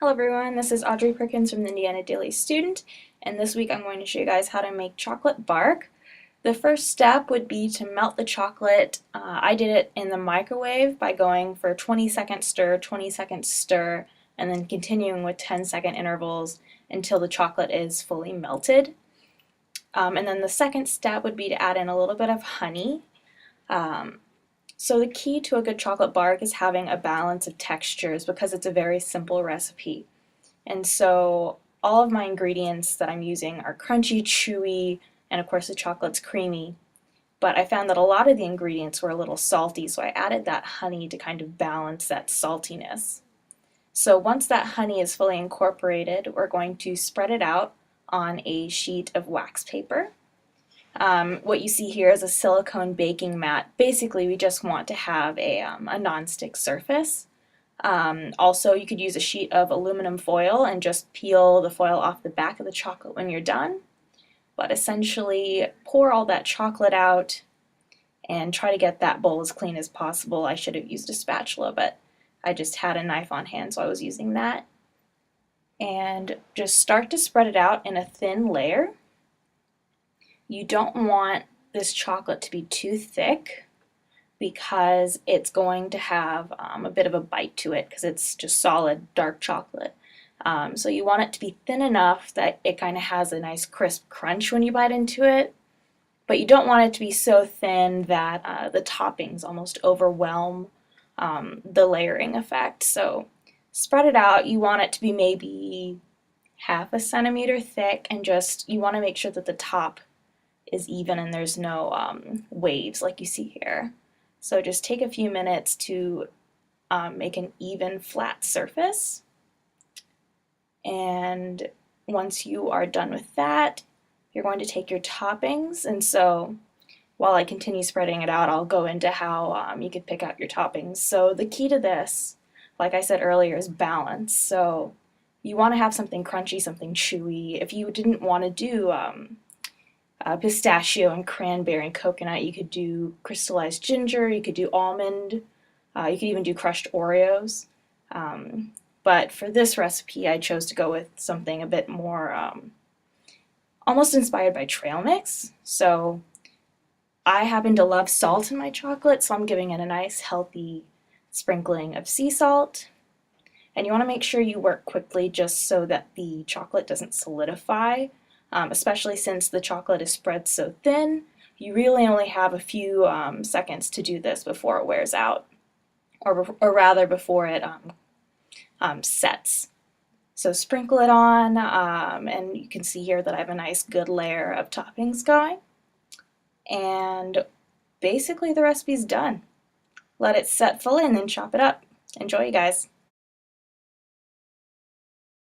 Hello everyone, this is Audrey Perkins from the Indiana Daily Student, and this week I'm going to show you guys how to make chocolate bark. The first step would be to melt the chocolate. I did it in the microwave by going for 20-second stir, 20-second stir, and then continuing with 10-second intervals until the chocolate is fully melted. And then the second step would be to add in a little bit of honey. So the key to a good chocolate bark is having a balance of textures because it's a very simple recipe. And so all of my ingredients that I'm using are crunchy, chewy, and of course the chocolate's creamy. But I found that a lot of the ingredients were a little salty, so I added that honey to kind of balance that saltiness. So once that honey is fully incorporated, we're going to spread it out on a sheet of wax paper. What you see here is a silicone baking mat. Basically, we just want to have a non-stick surface. Also, you could use a sheet of aluminum foil and just peel the foil off the back of the chocolate when you're done. But essentially, pour all that chocolate out and try to get that bowl as clean as possible. I should have used a spatula, but I just had a knife on hand, so I was using that. And just start to spread it out in a thin layer. You don't want this chocolate to be too thick because it's going to have a bit of a bite to it because it's just solid dark chocolate. So you want it to be thin enough that it kind of has a nice crisp crunch when you bite into it, but you don't want it to be so thin that the toppings almost overwhelm the layering effect. So spread it out. You want it to be maybe half a centimeter thick, and just you want to make sure that the top is even and there's no waves like you see here. So just take a few minutes to make an even flat surface, and once you are done with that, you're going to take your toppings. And so while I continue spreading it out, I'll go into how you could pick out your toppings. So the key to this, like I said earlier, is balance. So you want to have something crunchy, something chewy. If you didn't want to do pistachio and cranberry and coconut, you could do crystallized ginger, you could do almond, you could even do crushed Oreos. But for this recipe, I chose to go with something a bit more almost inspired by trail mix. So I happen to love salt in my chocolate, so I'm giving it a nice healthy sprinkling of sea salt. And you want to make sure you work quickly just so that the chocolate doesn't solidify. Especially since the chocolate is spread so thin, you really only have a few seconds to do this before it wears out, or rather before it sets. So sprinkle it on, and you can see here that I have a nice good layer of toppings going. And basically the recipe's done. Let it set fully and then chop it up. Enjoy, you guys.